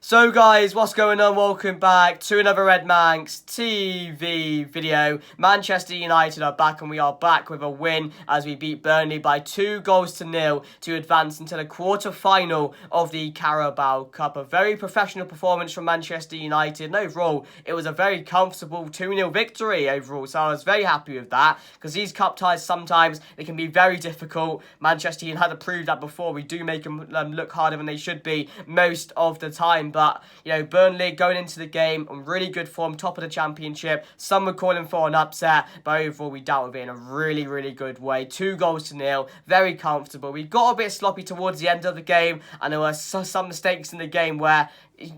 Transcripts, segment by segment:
So guys, what's going on? Welcome back to another Red Manx TV video. Manchester United are back, and we are back with a win as we beat Burnley by 2-0 to advance into the quarter-final of the Carabao Cup. A very professional performance from Manchester United, and overall, it was a very comfortable 2-0 victory overall, so I was very happy with that, because these cup ties sometimes, they can be very difficult. Manchester United have proved that before. We do make them look harder than they should be most of the time. But, you know, Burnley going into the game on really good form, top of the championship. Some were calling for an upset, but overall we dealt with it in a really, really good way. 2-0, very comfortable. We got a bit sloppy towards the end of the game, and there were some mistakes in the game where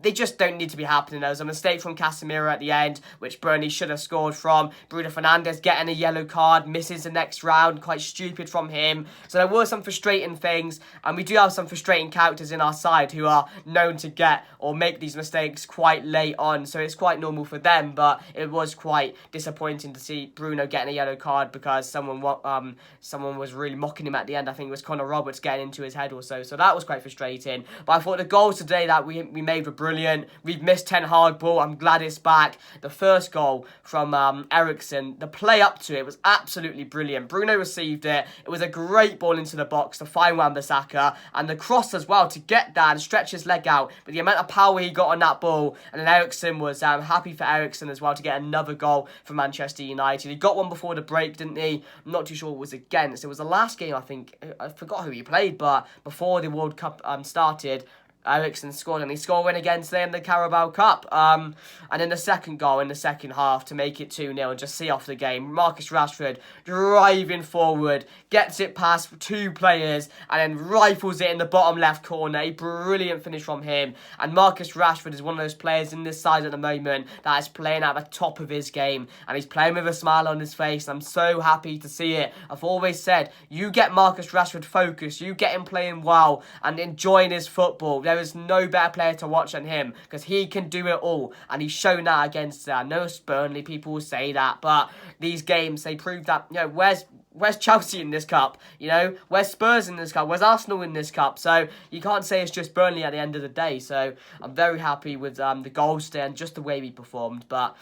they just don't need to be happening. There was a mistake from Casemiro at the end, which Burnley should have scored from. Bruno Fernandes getting a yellow card, misses the next round, quite stupid from him. So there were some frustrating things, and we do have some frustrating characters in our side who are known to get or make these mistakes quite late on. So it's quite normal for them, but it was quite disappointing to see Bruno getting a yellow card because someone was really mocking him at the end. I think it was Connor Roberts getting into his head or so. So that was quite frustrating. But I thought the goals today that we made were brilliant. We've missed 10 hard ball. I'm glad it's back. The first goal from Eriksen, the play up to it was absolutely brilliant. Bruno received it. It was a great ball into the box to find Wan-Bissaka, and the cross as well to get that and stretch his leg out. But the amount of power he got on that ball, and then Eriksen was happy for Eriksen as well to get another goal for Manchester United. He got one before the break, didn't he? I'm not too sure what it was against. It was the last game, I think. I forgot who he played, but before the World Cup started, Eriksen scored, and he scored one again today in the Carabao Cup. And then the second goal in the second half to make it 2-0 and just see off the game. Marcus Rashford driving forward, gets it past two players, and then rifles it in the bottom left corner. A brilliant finish from him. And Marcus Rashford is one of those players in this side at the moment that is playing at the top of his game, and he's playing with a smile on his face. I'm so happy to see it. I've always said, you get Marcus Rashford focused, you get him playing well and enjoying his football. There is no better player to watch than him, because he can do it all, and he's shown that against I know Burnley people will say that, but these games, they prove that, you know, where's Chelsea in this cup? You know, where's Spurs in this cup? Where's Arsenal in this cup? So you can't say it's just Burnley at the end of the day. So I'm very happy with the goals there and just the way we performed. But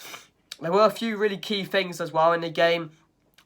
there were a few really key things as well in the game.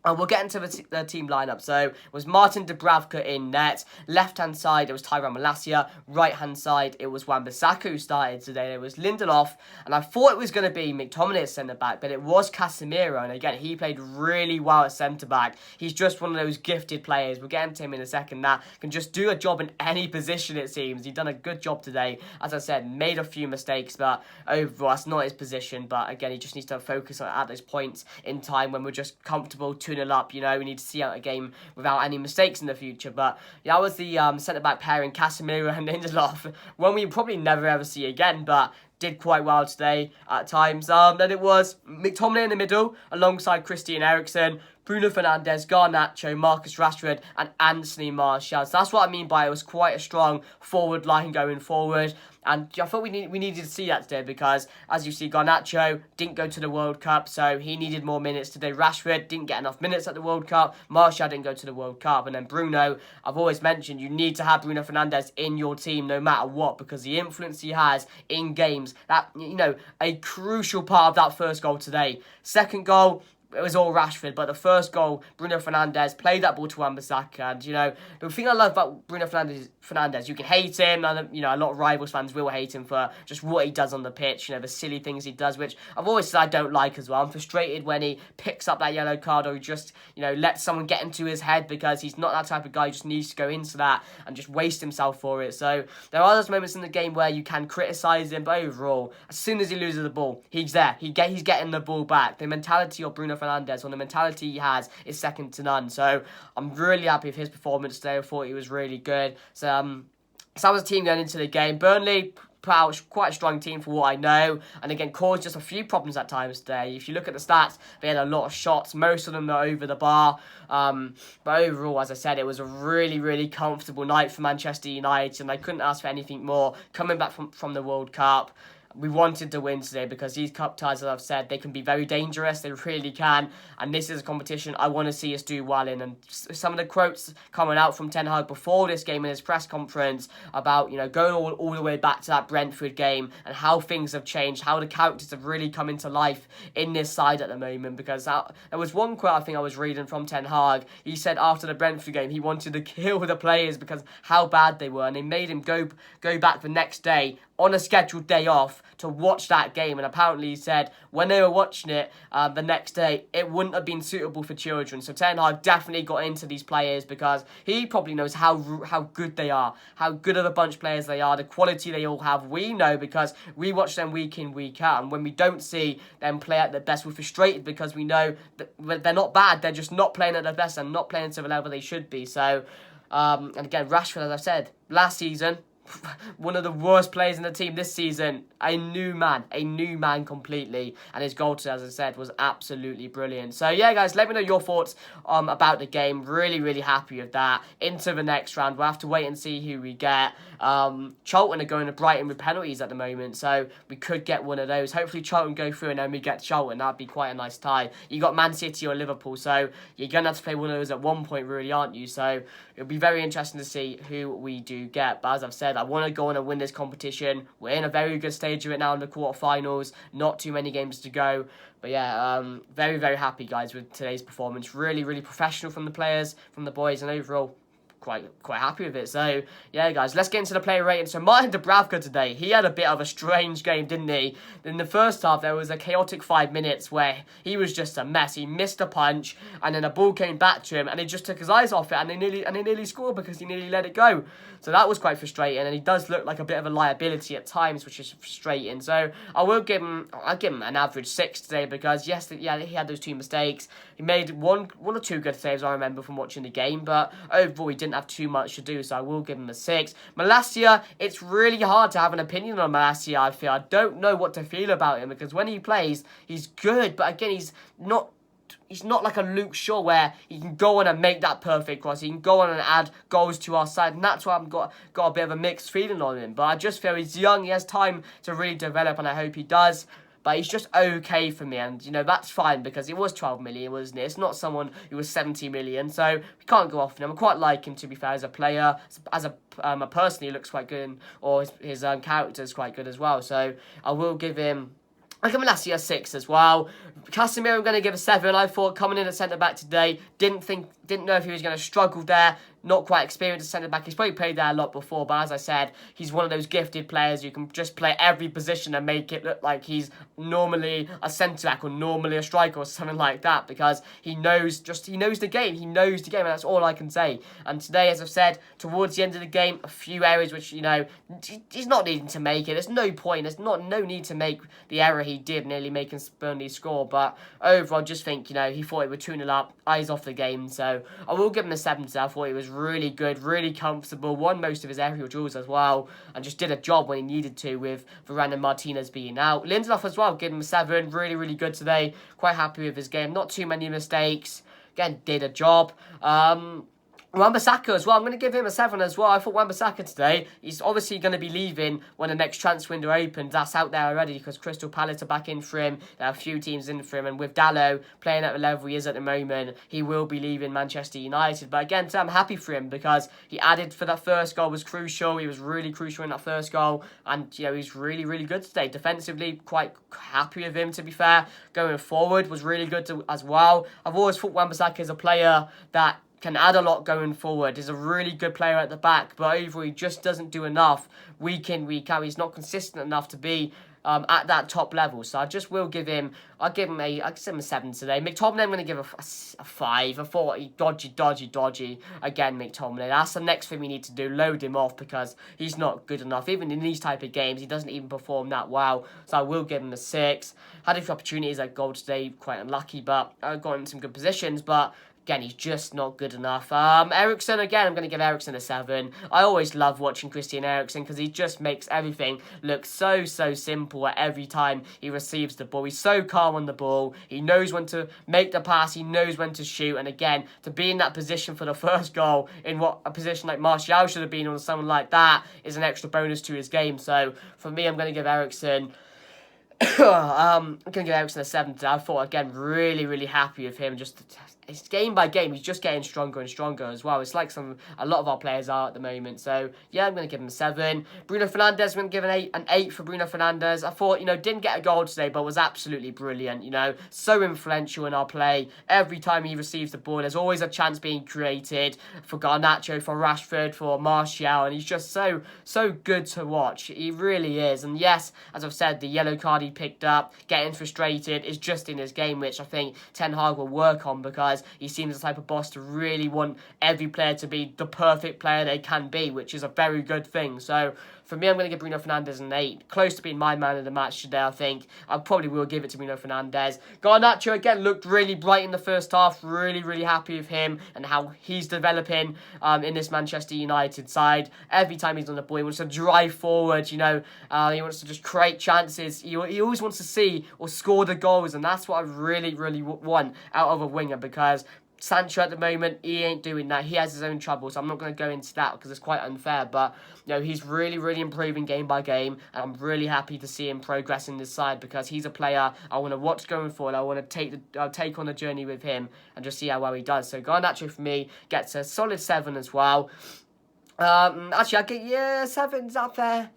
And we'll get into the team lineup. So it was Martin Dubravka in net. Left-hand side, it was Tyrone Malacia. Right-hand side, it was Wan-Bissaka who started today. It was Lindelof. And I thought it was going to be McTominay at centre-back, but it was Casemiro. And again, he played really well at centre-back. He's just one of those gifted players. We'll get into him in a second. That can just do a job in any position, it seems. He's done a good job today. As I said, made a few mistakes, but overall, that's not his position. But again, he just needs to focus at those points in time when we're just comfortable 2-0 up. You know, we need to see out a game without any mistakes in the future. But yeah, that was the centre-back pairing, Casemiro and Lindelof, one we probably never ever see again, but did quite well today at times. Then it was McTominay in the middle alongside Christian Eriksen, Bruno Fernandes, Garnacho, Marcus Rashford, and Anthony Martial. So that's what I mean by it was quite a strong forward line going forward. And I thought we needed to see that today, because, as you see, Garnacho didn't go to the World Cup, so he needed more minutes today. Rashford didn't get enough minutes at the World Cup. Martial didn't go to the World Cup. And then Bruno, I've always mentioned, you need to have Bruno Fernandes in your team no matter what, because the influence he has in games, that, you know, a crucial part of that first goal today. Second goal, it was all Rashford, but the first goal, Bruno Fernandes played that ball to Wan-Bissaka, and, you know, the thing I love about Bruno Fernandes, you can hate him, and, you know, a lot of Rivals fans will hate him for just what he does on the pitch, you know, the silly things he does, which I've always said I don't like as well. I'm frustrated when he picks up that yellow card, or he just, you know, lets someone get into his head, because he's not that type of guy who just needs to go into that and just waste himself for it. So there are those moments in the game where you can criticise him, but overall, as soon as he loses the ball, he's there. He's getting the ball back. The mentality of Bruno Fernandes, or the mentality he has, is second to none. So I'm really happy with his performance today. I thought he was really good. So that was the team going into the game. Burnley, quite a strong team for what I know, and again caused just a few problems at times today. If you look at the stats, they had a lot of shots, most of them are over the bar, but overall, as I said, it was a really, really comfortable night for Manchester United, and I couldn't ask for anything more coming back from the World Cup. We wanted to win today because these cup ties, as I've said, they can be very dangerous. They really can. And this is a competition I want to see us do well in. And some of the quotes coming out from Ten Hag before this game in his press conference about, going all the way back to that Brentford game and how things have changed, how the characters have really come into life in this side at the moment. Because there was one quote I think I was reading from Ten Hag. He said after the Brentford game he wanted to kill the players because how bad they were. And they made him go back the next day on a scheduled day off to watch that game, and apparently he said when they were watching it the next day, it wouldn't have been suitable for children. So Ten Hag definitely got into these players because he probably knows how good they are, how good of a bunch of players they are, the quality they all have. We know because we watch them week in, week out, and when we don't see them play at their best, we're frustrated because we know that they're not bad, they're just not playing at their best and not playing to the level they should be. So, and again, Rashford, as I said, last season, one of the worst players in the team. This season, a new man completely, and his goal, as I said, was absolutely brilliant. So yeah, guys, let me know your thoughts about the game. Really happy with that. Into the next round, we'll have to wait and see who we get. Charlton are going to Brighton with penalties at the moment, so we could get one of those. Hopefully Charlton go through and then we get Charlton. That'd be quite a nice tie. You got Man City or Liverpool, so you're gonna have to play one of those at one point, really, aren't you? So it'll be very interesting to see who we do get. But as I've said, I want to go on and win this competition. We're in a very good stage of it now in the quarterfinals. Not too many games to go. But yeah, very happy, guys, with today's performance. Really professional from the players, from the boys, and overall quite happy with it. So yeah, guys, let's get into the player rating. So Martin Dubravka today, he had a bit of a strange game, didn't he? In the first half, there was a chaotic 5 minutes where he was just a mess. He missed a punch, and then a ball came back to him, and he just took his eyes off it, and he nearly scored because he nearly let it go. So that was quite frustrating, and he does look like a bit of a liability at times, which is frustrating. So I'll give him an average 6 today because yes, he had those 2 mistakes. He made one or two good saves, I remember, from watching the game, but overall he didn't have too much to do, so I will give him a 6. Malacia, it's really hard to have an opinion on Malacia, I feel. I don't know what to feel about him because when he plays, he's good, but again, he's not like a Luke Shaw where he can go on and make that perfect cross. He can go on and add goals to our side, and that's why I've got a bit of a mixed feeling on him. But I just feel he's young, he has time to really develop, and I hope he does. But he's just okay for me, and that's fine because it was 12 million, wasn't it? It's not someone who was 70 million, so we can't go off him. I quite like him, to be fair, as a player. As a person, he looks quite good, or his character is quite good as well. So I will give him. I give Malacia a 6 as well. Casemiro, I'm going to give a 7. I thought coming in at centre-back today, didn't know if he was going to struggle there. Not quite experienced as centre-back. He's probably played there a lot before, but as I said, he's one of those gifted players who can just play every position and make it look like he's normally a centre-back or normally a striker or something like that, because he knows the game. He knows the game, and that's all I can say. And today, as I've said, towards the end of the game, a few areas which, he's not needing to make it. There's no point. There's no need to make the error he did, nearly making Burnley score. But overall, I just think, he thought it would 2-0 up, eyes off the game. So I will give him a 7 today. I thought he was really good, really comfortable, won most of his aerial duels as well, and just did a job when he needed to with Varane and Martinez being out. Lindelof as well, give him a 7, really good today, quite happy with his game, not too many mistakes, again, did a job. Wan-Bissaka as well, I'm going to give him a 7 as well. I thought Wan-Bissaka today, he's obviously going to be leaving when the next transfer window opens. That's out there already because Crystal Palace are back in for him. There are a few teams in for him. And with Dalot playing at the level he is at the moment, he will be leaving Manchester United. But again, I'm happy for him because he added for that first goal, was crucial. He was really crucial in that first goal. And, he's really good today. Defensively, quite happy with him, to be fair. Going forward was really good as well. I've always thought Wan-Bissaka is a player that can add a lot going forward. He's a really good player at the back, but overall he just doesn't do enough week in, week out. He's not consistent enough to be at that top level. So I just will give him, I'll give him a 7 today. McTominay, I'm going to give a 5. I thought he dodgy. Again, McTominay. That's the next thing we need to do, load him off because he's not good enough. Even in these type of games, he doesn't even perform that well. So I will give him a 6. Had a few opportunities at goal today, quite unlucky, but I got in some good positions. But Again, he's just not good enough. Eriksen, again, I'm going to give Eriksen a 7. I always love watching Christian Eriksen because he just makes everything look so simple at every time he receives the ball. He's so calm on the ball. He knows when to make the pass. He knows when to shoot. And again, to be in that position for the first goal in what a position like Martial should have been on someone like that is an extra bonus to his game. So for me, I'm going to give Eriksen... I'm going to give Eriksen a 7 today. I thought, again, really happy with him. Just it's game by game, he's just getting stronger and stronger as well. It's like a lot of our players are at the moment. So, yeah, I'm going to give him a 7. Bruno Fernandes, I'm going to give an 8 for Bruno Fernandes. I thought, didn't get a goal today, but was absolutely brilliant, So influential in our play. Every time he receives the ball, there's always a chance being created for Garnacho, for Rashford, for Martial. And he's just so good to watch. He really is. And yes, as I've said, the yellow card he picked up, getting frustrated, is just in his game, which I think Ten Hag will work on because he seems the type of boss to really want every player to be the perfect player they can be, which is a very good thing. So for me, I'm going to give Bruno Fernandes an 8. Close to being my man of the match today, I think. I probably will give it to Bruno Fernandes. Garnacho, again, looked really bright in the first half. Really happy with him and how he's developing in this Manchester United side. Every time he's on the ball, he wants to drive forward, he wants to just create chances. He always wants to see or score the goals, and that's what I really want out of a winger, because Sancho at the moment, he ain't doing that. He has his own trouble, so I'm not going to go into that because it's quite unfair. But, he's really improving game by game. And I'm really happy to see him progress in this side because he's a player I want to watch going forward. I want to take on the journey with him and just see how well he does. So Garnacho, for me, gets a solid 7 as well. Actually, I get, 7, is that fair?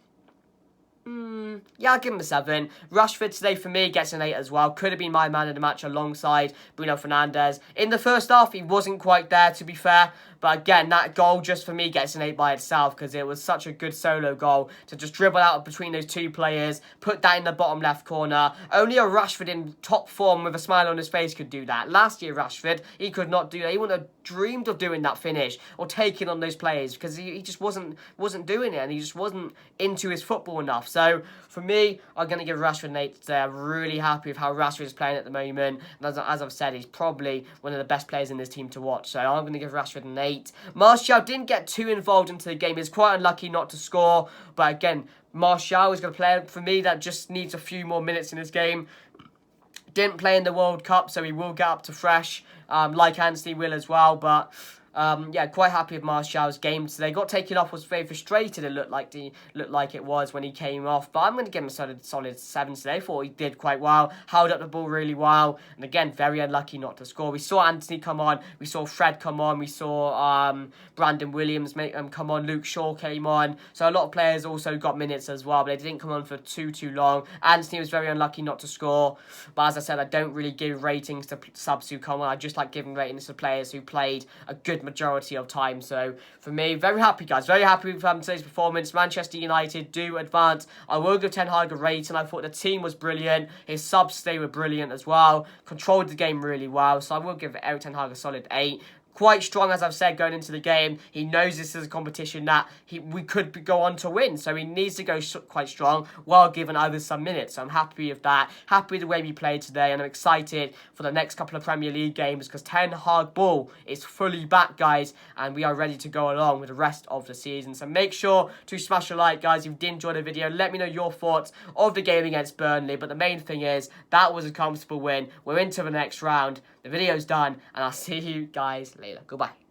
Yeah, I'll give him a 7. Rashford today for me gets an 8 as well. Could have been my man of the match alongside Bruno Fernandes. In the first half, he wasn't quite there, to be fair. But again, that goal just for me gets an 8 by itself because it was such a good solo goal to just dribble out between those two players, put that in the bottom left corner. Only a Rashford in top form with a smile on his face could do that. Last year, Rashford, he could not do that. He wouldn't have dreamed of doing that finish or taking on those players because he just wasn't doing it and he just wasn't into his football enough. So for me, I'm going to give Rashford an 8 today. I'm really happy with how Rashford is playing at the moment. And as I've said, he's probably one of the best players in this team to watch. So I'm going to give Rashford an 8. Martial didn't get too involved into the game. He's quite unlucky not to score. But again, Martial is going to play for me that just needs a few more minutes in his game. Didn't play in the World Cup, so he will get up to fresh, like Anthony will as well. But yeah, quite happy with Martial's game today. Got taken off, was very frustrated. It looked like it was when he came off. But I'm going to give him a solid 7 today. Thought he did quite well. Held up the ball really well. And again, very unlucky not to score. We saw Anthony come on. We saw Fred come on. We saw Brandon Williams come on. Luke Shaw came on. So a lot of players also got minutes as well. But they didn't come on for too long. Anthony was very unlucky not to score. But as I said, I don't really give ratings to subs who come on. I just like giving ratings to players who played a good majority of time. So for me, very happy, guys. Very happy with today's performance. Manchester United do advance. I will give Ten Hag a rating. I thought the team was brilliant. His subs, they were brilliant as well. Controlled the game really well. So I will give Erik Ten Hag a solid 8. Quite strong, as I've said, going into the game. He knows this is a competition that we could go on to win. So he needs to go quite strong while giving others some minutes. So I'm happy with that. Happy with the way we played today. And I'm excited for the next couple of Premier League games because Ten Hag ball is fully back, guys. And we are ready to go along with the rest of the season. So make sure to smash a like, guys. If you did enjoy the video, let me know your thoughts of the game against Burnley. But the main thing is, that was a comfortable win. We're into the next round. The video's done. And I'll see you guys later. Goodbye.